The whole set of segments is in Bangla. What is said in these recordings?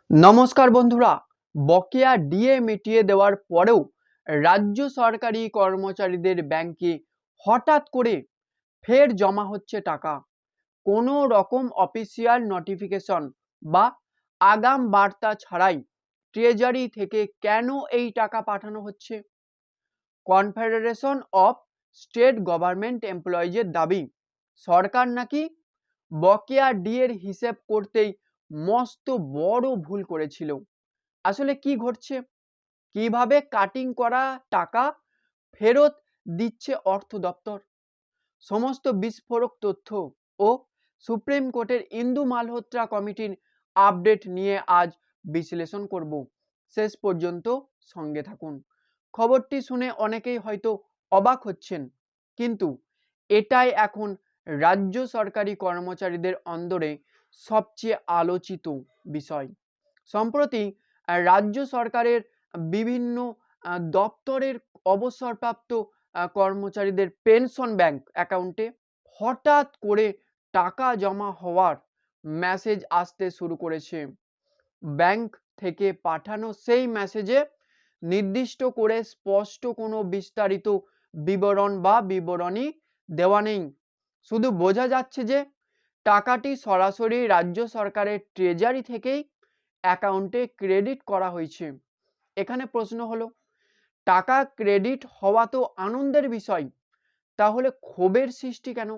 নমস্কার বন্ধুরা। বকেয়া ডিএ মিটিয়ে দেওয়ার পরেও রাজ্য সরকারি কর্মচারীদের ব্যাংকে হঠাৎ করে ফের জমা হচ্ছে টাকা। কোনো রকম অফিসিয়াল নোটিফিকেশন বা আগাম বার্তা ছাড়াই ট্রেজারি থেকে কেন এই টাকা পাঠানো হচ্ছে? কনফেডারেশন অফ স্টেট গভর্নমেন্ট এমপ্লয়িজের দাবি, সরকার নাকি বকেয়া ডিএর হিসেব করতেই মস্ত বড় ভুল করেছিল। আসলে কি ঘটছে? কিভাবে কাটিং করা টাকা ফেরত দিচ্ছে অর্থ দপ্তর? সমস্ত বিস্ফোরক তথ্য ও সুপ্রিম কোর্টের ইন্দু মালহোত্রা কমিটির আপডেট নিয়ে আজ বিশ্লেষণ করব। শেষ পর্যন্ত সঙ্গে থাকুন। খবরটি শুনে অনেকেই হয়তো অবাক হচ্ছেন, কিন্তু এটাই এখন রাজ্য সরকারি কর্মচারীদের অন্দরে সবচেয়ে আলোচিত বিষয়। সম্প্রতি রাজ্য সরকারের বিভিন্ন দপ্তরের অবসরপ্রাপ্ত কর্মচারীদের পেনশন ব্যাংক অ্যাকাউন্টে হঠাৎ করে টাকা জমা হওয়ার মেসেজ আসতে শুরু করেছে। ব্যাংক থেকে পাঠানো সেই মেসেজে নির্দিষ্ট করে স্পষ্ট কোনো বিস্তারিত বিবরণ বা বিবরণী দেওয়া নেই। শুধু বোঝা যাচ্ছে যে টাকাটি সরাসরি রাজ্য সরকারের ট্রেজারি থেকেই অ্যাকাউন্টে ক্রেডিট করা হয়েছে। এখানে প্রশ্ন হলো, টাকা ক্রেডিট হওয়া তো আনন্দের বিষয়, তাহলে ক্ষোভের সৃষ্টি কেন?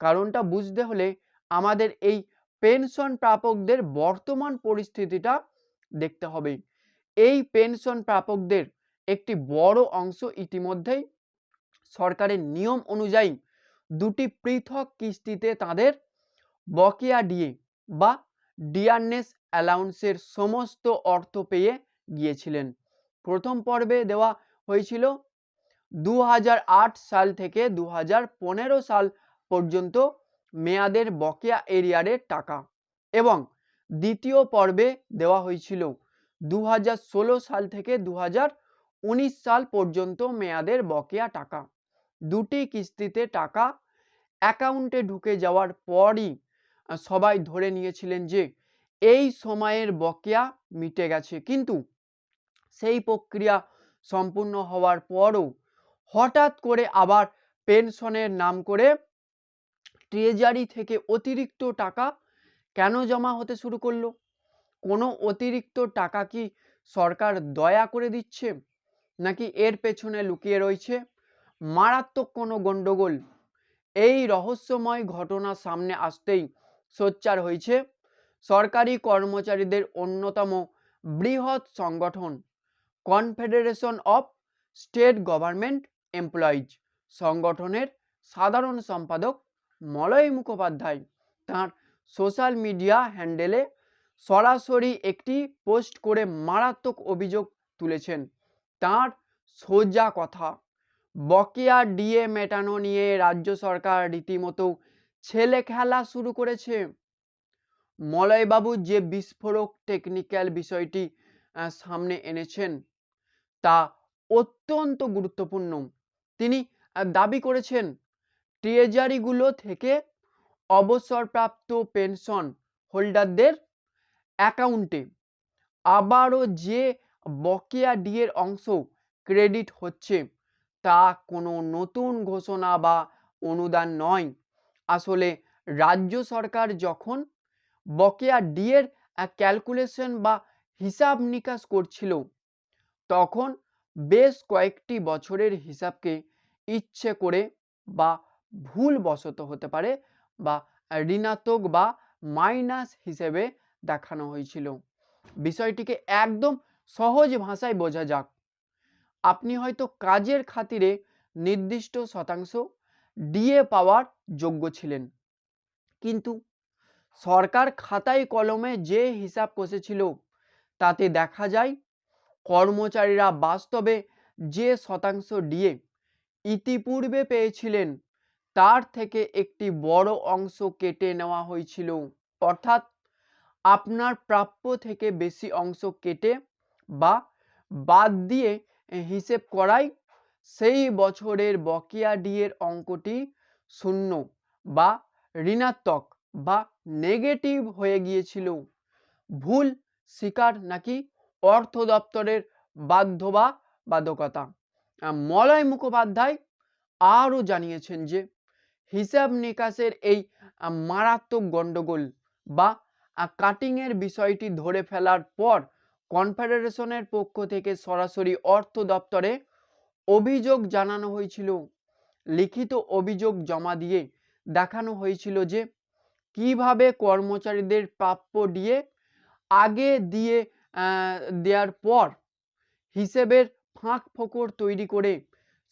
কারণটা বুঝতে হলে আমাদের এই পেনশন প্রাপকদের বর্তমান পরিস্থিতিটা দেখতে হবে। এই পেনশন প্রাপকদের একটি বড় অংশ ইতিমধ্যেই সরকারের নিয়ম অনুযায়ী দুটি পৃথক কিস্তিতে তাদের বকেয়া ডিএ বা ডিয়ারনেস অ্যালাউন্সের সমস্ত অর্থ পেয়ে গিয়েছিলেন। প্রথম পর্বে দেওয়া হয়েছিল 2008 সাল থেকে 2015 সাল পর্যন্ত মেয়াদের বকেয়া এরিয়ারের টাকা, এবং দ্বিতীয় পর্বে দেওয়া হয়েছিল 2016 সাল থেকে 2019 সাল পর্যন্ত মেয়াদের বকেয়া টাকা। দুটি কিস্তিতে টাকা অ্যাকাউন্টে ঢুকে যাওয়ার পরই সবাই ধরে নিয়েছিলেন যে এই সময়ের বকেয়া মিটে গেছে, কিন্তু সেই প্রক্রিয়া সম্পূর্ণ হওয়ার পরও হঠাৎ করে আবার পেনশনের নাম করে ট্রেজারি থেকে অতিরিক্ত টাকা কেন জমা হতে শুরু করলো? কোনো অতিরিক্ত টাকা কি সরকার দয়া করে দিচ্ছে, নাকি এর পেছনে লুকিয়ে রয়েছে মারাত্মক কোনো গন্ডগোল? এই রহস্যময় ঘটনা সামনে আসতেই সোচ্চার হয়েছে সরকারি কর্মচারীদের অন্যতম বৃহৎ সংগঠন confederation of state government employees. সংগঠনের সাধারণ সম্পাদক মলয় মুখোপাধ্যায় তাঁর সোশ্যাল মিডিয়া হ্যান্ডেলে সরাসরি একটি পোস্ট করে মারাত্মক অভিযোগ তুলেছেন। তাঁর সোজা কথা, বকেয়া ডিএ মেটানো নিয়ে রাজ্য সরকার রীতিমতো ছেলে খেলা শুরু করেছে। মলয়বাবু যে বিস্ফোরক টেকনিক্যাল বিষয়টি সামনে এনেছেন তা অত্যন্ত গুরুত্বপূর্ণ। তিনি দাবি করেছেন ট্রেজারিগুলো থেকে অবসরপ্রাপ্ত পেনশন হোল্ডারদের অ্যাকাউন্টে আবারও যে বকেয়া ডিএর অংশ ক্রেডিট হচ্ছে তা কোনো নতুন ঘোষণা বা অনুদান নয়। আসলে রাজ্য সরকার যখন বকেয়া ডিএর ক্যালকুলেশন বা হিসাব নিকাশ করছিল, তখন বেশ কয়েকটি বছরের হিসাবকে ইচ্ছে করে বা ভুলবশত হতে পারে বা ঋণাত্মক বা মাইনাস হিসেবে দেখানো হয়েছিল। বিষয়টিকে একদম সহজ ভাষায় বোঝা যাক। আপনি হয়তো কাজের খাতিরে নির্দিষ্ট শতাংশ ডিএ পাওয়ার যোগ্য ছিলেন, কিন্তু সরকার খাতায় কলমে যে হিসাব কষেছিল তাতে দেখা যায় কর্মচারীরা বাস্তবে যে শতাংশ ডিএ ইতিপূর্বে পেয়েছিলেন তার থেকে একটি বড় অংশ কেটে নেওয়া হয়েছিল। অর্থাৎ আপনার প্রাপ্য থেকে বেশি অংশ কেটে বা বাদ দিয়ে হিসেব করায় সেই বছরের বকেয়া ডিএর অঙ্কটি শূন্য বা ঋণাত্মক বা নেগেটিভ হয়ে গিয়েছিল। ভুল শিকার নাকি অর্থ দপ্তরের বাধ্যবাধকতা। মলয় মুখোপাধ্যায় আরও জানিয়েছেন যে হিসাব নিকাশের এই মারাত্মক গণ্ডগোল বা কাটিংয়ের বিষয়টি ধরে ফেলার পর কনফেডারেশনের পক্ষ থেকে সরাসরি অর্থ দপ্তরে অভিযোগ জানানো হয়েছিল। লিখিত অভিযোগ জমা দিয়ে দেখানো হয়েছিল যে কিভাবে কর্মচারীদের প্রাপ্য দিয়ে আগে দিয়ে দেওয়ার পর হিসেবের ফাঁক ফোকর তৈরি করে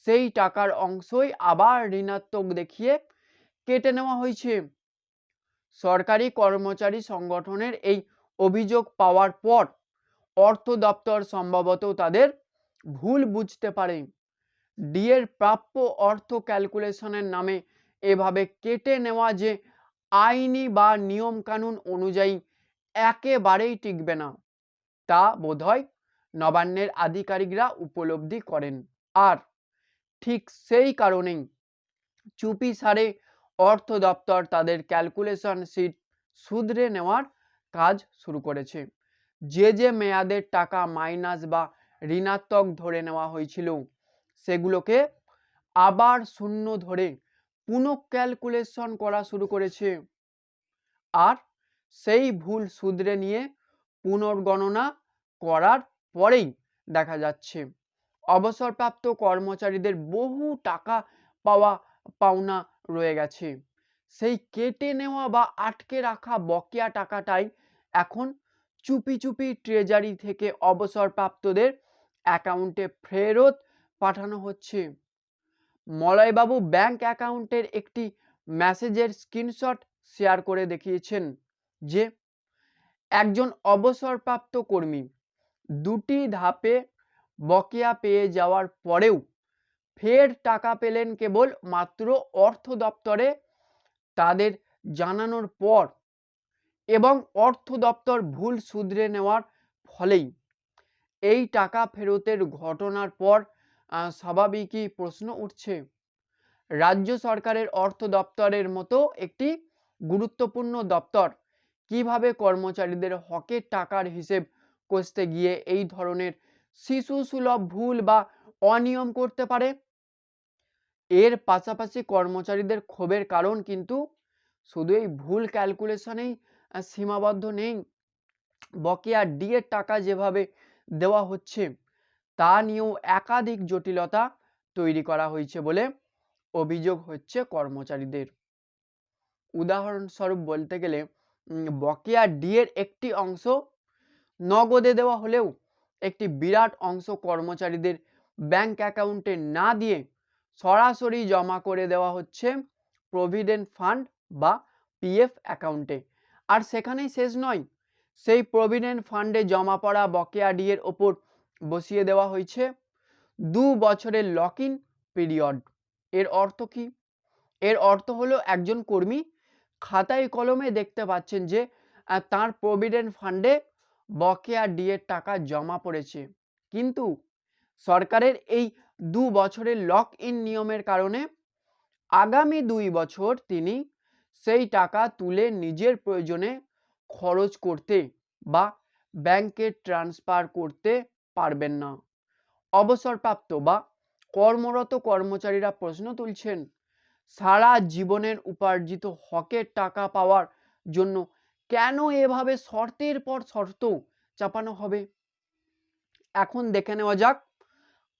সেই টাকার অংশই আবার ঋণাত্মক দেখিয়ে কেটে নেওয়া হয়েছে। সরকারি কর্মচারী সংগঠনের এই অভিযোগ পাওয়ার পর অর্থ দপ্তর সম্ভবত তাদের ভুল বুঝতে পারে। ডিএর প্রাপ্য অর্থ ক্যালকুলেশনের নামে এভাবে কেটে নেওয়া যে আইনি বা নিয়ম কানুন অনুযায়ী একেবারেই টিকবে না, তা বোধহয় নবান্নের আধিকারিকরা উপলব্ধি করেন। আর ঠিক সেই কারণেই চুপিসারে অর্থ দপ্তর তাদের ক্যালকুলেশন শিট শুধরে নেওয়ার কাজ শুরু করেছে। যে মেয়াদের টাকা মাইনাস বা ঋণাত্মক ধরে নেওয়া হয়েছিল সেগুলোকে আবার শূন্য ধরে পুনঃ ক্যালকুলেশন করা শুরু করেছে। আর সেই ভুল শুধরে নিয়ে পুনর্গণনা করার পরেই দেখা যাচ্ছে অবসরপ্রাপ্ত কর্মচারীদের বহু টাকা পাওনা রয়ে গেছে। সেই কেটে নেওয়া বা আটকে রাখা বকেয়া টাকাটাই এখন চুপি চুপি ট্রেজারি থেকে অবসরপ্রাপ্তদের অ্যাকাউন্টে ফেরত পাঠানো হচ্ছে। মলয়বাবু ব্যাংক অ্যাকাউন্টের একটি মেসেজের স্ক্রিনশট শেয়ার করে দেখিয়েছেন যে একজন অবসরপ্রাপ্ত কর্মী দুটি ধাপে বকেয়া পেয়ে যাওয়ার পরেও ফের টাকা পেলেন কেবল মাত্র অর্থ দপ্তরে তাদের জানানোর পর এবং অর্থ দপ্তর ভুল শুধরে নেওয়ার ফলেই। এই টাকা ফেরতের ঘটনার পর স্বাভাবিকই প্রশ্ন উঠছে, রাজ্য সরকারের অর্থ দপ্তরের মতো একটি গুরুত্বপূর্ণ দপ্তর কিভাবে কর্মচারীদের হকের টাকার হিসেব কষতে গিয়ে এই ধরনের শিশু সুলভ ভুল বা অনিয়ম করতে পারে। এর পাশাপাশি কর্মচারীদের ক্ষোভের কারণ কিন্তু শুধু এই ভুল ক্যালকুলেশনেই সীমাবদ্ধ নেই। বকেয়া ডিএর টাকা যেভাবে দেওয়া হচ্ছে তা নিয়েও একাধিক জটিলতা তৈরি করা হয়েছে বলে অভিযোগ হচ্ছে কর্মচারীদের। উদাহরণস্বরূপ বলতে গেলে বকেয়া ডিএর একটি অংশ নগদে দেওয়া হলেও একটি বিরাট অংশ কর্মচারীদের ব্যাংক অ্যাকাউন্টে না দিয়ে সরাসরি জমা করে দেওয়া হচ্ছে প্রভিডেন্ট ফান্ড বা পিএফ অ্যাকাউন্টে। আর সেখানেই শেষ নয়, সেই প্রভিডেন্ট ফান্ডে জমা পড়া বকেয়া ডিএর ওপর বসিয়ে দেওয়া হয়েছে 2 বছরের লক ইন পিরিয়ড। এর অর্থ কি? এর অর্থ হলো একজন কর্মী খাতায় কলমে দেখতে পাচ্ছেন যে তার প্রভিডেন্ট ফান্ডে বকেয়া ডিএর টাকা জমা পড়েছে, কিন্তু সরকারের এই 2 বছরের লক ইন নিয়মের কারণে আগামী 2 বছর তিনি সেই টাকা তুলে নিজের প্রয়োজনে খরচ করতে বা ব্যাংকে ট্রান্সফার করতে পারবেন না। অবসরপ্রাপ্ত বা কর্মরত কর্মচারীরা প্রশ্ন তুলছেন, সারা জীবনের উপার্জিত হকের টাকা পাওয়ার জন্য কেন এভাবে শর্তের পর শর্ত চাপানো হবে? এখন দেখে নেওয়া যাক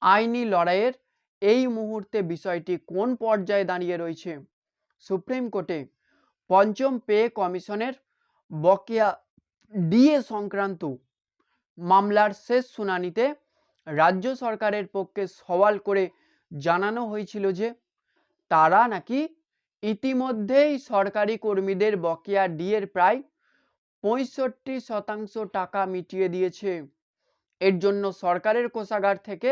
আইনি লড়াইয়ের এই মুহূর্তে বিষয়টি কোন পর্যায়ে দাঁড়িয়ে রয়েছে। সুপ্রিম কোর্টে পঞ্চম পে কমিশনের বকেয়া ডিএ সংক্রান্ত মামলার শেষ শুনানিতে রাজ্য সরকারের পক্ষে সওয়াল করে জানানো হয়েছিল যে তারা নাকি ইতিমধ্যেই সরকারি কর্মীদের বকেয়া ডিএর প্রায় 65% টাকা মিটিয়ে দিয়েছে। এর জন্য সরকারের কোষাগার থেকে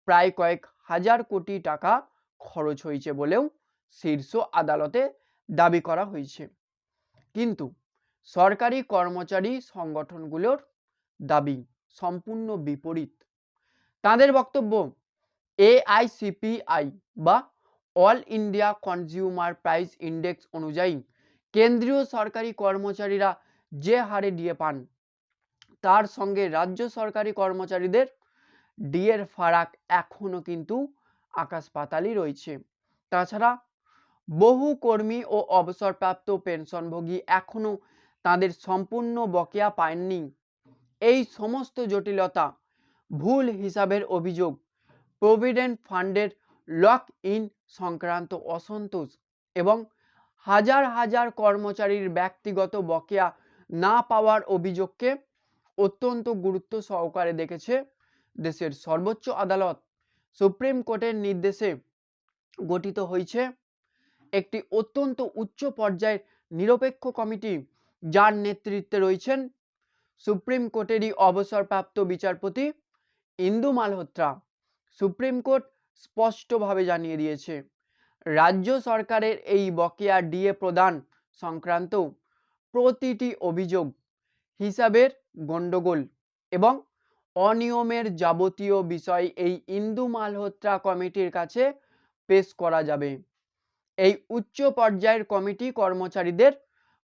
প্রায় কয়েক হাজার কোটি টাকা খরচ হয়েছে বলেও শীর্ষ আদালতে দাবি করা হয়েছে। কিন্তু সরকারি কর্মচারী সংগঠনগুলোর দাবি সম্পূর্ণ বিপরীত। তাদের বক্তব্য, এআইসিপিআই বা all India consumer price index অনুযায়ী কেন্দ্রীয় সরকারি কর্মচারীরা যে হারে ডিএ পান তার সঙ্গে রাজ্য সরকারি কর্মচারীদের ডিএর ফারাক এখনো কিন্তু আকাশ পাতালই রয়েছে। তাছাড়া বহু কর্মী ও অবসরপ্রাপ্ত পেনশনভোগী এখনো তাদের সম্পূর্ণ বকেয়া পাননি। এই সমস্ত জটিলতা, ভুল হিসাবের অভিযোগ, প্রভিডেন্ট ফান্ডের লক ইন সংক্রান্ত অসন্তোষ এবং হাজার হাজার কর্মচারীর ব্যক্তিগত বকেয়া না পাওয়ার অভিযোগকে অত্যন্ত গুরুত্ব সহকারে দেখেছে দেশের সর্বোচ্চ আদালত। সুপ্রিম কোর্টের নির্দেশে গঠিত হয়েছে একটি অত্যন্ত উচ্চ পর্যায়ের নিরপেক্ষ কমিটি, যার নেতৃত্বে রয়েছেন সুপ্রিম কোর্টেরই অবসরপ্রাপ্ত বিচারপতি ইন্দু মালহোত্রা। সুপ্রিম কোর্ট স্পষ্টভাবে জানিয়ে দিয়েছে, রাজ্য সরকারের এই বকেয়া ডিএ প্রদান সংক্রান্ত প্রতিটি অভিযোগ, হিসাবের গণ্ডগোল এবং অনিয়মের যাবতীয় বিষয় এই ইন্দু মালহোত্রা কমিটির কাছে পেশ করা যাবে। এই উচ্চ পর্যায়ের কমিটি কর্মচারীদের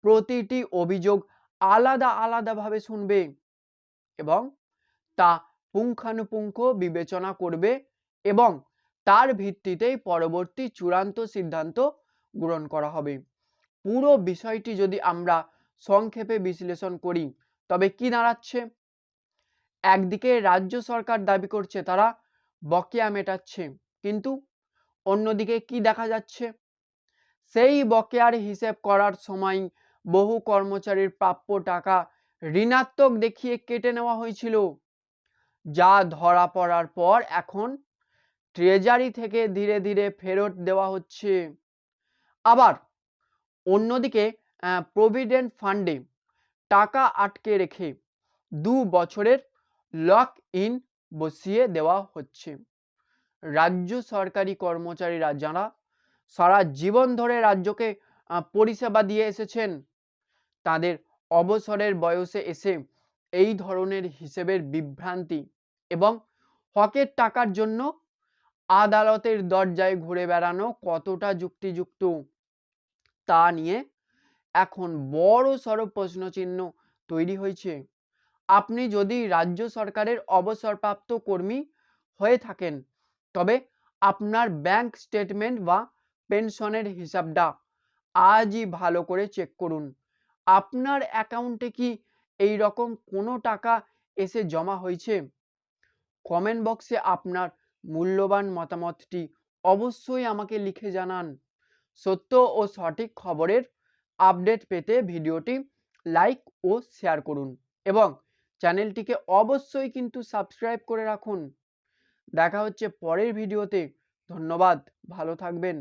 প্রতিটি অভিযোগ আলাদা আলাদাভাবে শুনবে এবং তা পুঙ্খানুপুঙ্খ বিবেচনা করবে এবং তার ভিত্তিতেই পরবর্তী চূড়ান্ত সিদ্ধান্ত গ্রহণ করা হবে। পুরো বিষয়টি যদি আমরা সংক্ষেপে বিশ্লেষণ করি তবে কি দাঁড়াচ্ছে? একদিকে রাজ্য সরকার দাবি করছে তারা বকেয়া মেটাচ্ছে, কিন্তু অন্যদিকে কি দেখা যাচ্ছে? সেই বকেয়ার হিসেব করার সময় বহু কর্মচারীর প্রাপ্য টাকা ঋণাত্মক দেখিয়ে কেটে নেওয়া হয়েছিল, যা ধরা পড়ার পর এখন ট্রেজারি থেকে ধীরে ধীরে ফেরত দেওয়া হচ্ছে। আবার অন্যদিকে প্রভিডেন্ট ফান্ডে টাকা আটকে রেখে 2 বছরের লক ইন বসিয়ে দেওয়া হচ্ছে। রাজ্য সরকারি কর্মচারীরা যারা সারা জীবন ধরে রাজ্যকে পরিষেবা দিয়ে এসেছেন, তাদের অবসরের বয়সে এসে এই ধরনের হিসেবের বিভ্রান্তি এবং হকের টাকার জন্য আদালতের দরজায় ঘুরে বেড়ানো কতটা যুক্তিযুক্ত তা নিয়ে এখন বড়সড় প্রশ্নচিহ্ন তৈরি হয়েছে। আপনি যদি রাজ্য সরকারের অবসরপ্রাপ্ত কর্মী হয়ে থাকেন তবে আপনার ব্যাংক স্টেটমেন্ট বা পেনশনের হিসাবটা আজই ভালো করে চেক করুন। আপনার অ্যাকাউন্টে কি এই রকম কোনো টাকা এসে জমা হয়েছে? কমেন্ট বক্সে আপনার মূল্যবান মতামতটি অবশ্যই আমাকে লিখে জানান। সত্য ও সঠিক খবরের আপডেট পেতে ভিডিওটি লাইক ও শেয়ার করুন এবং চ্যানেলটিকে অবশ্যই কিন্তু সাবস্ক্রাইব করে রাখুন। দেখা হচ্ছে পরের ভিডিওতে। ধন্যবাদ, ভালো থাকবেন।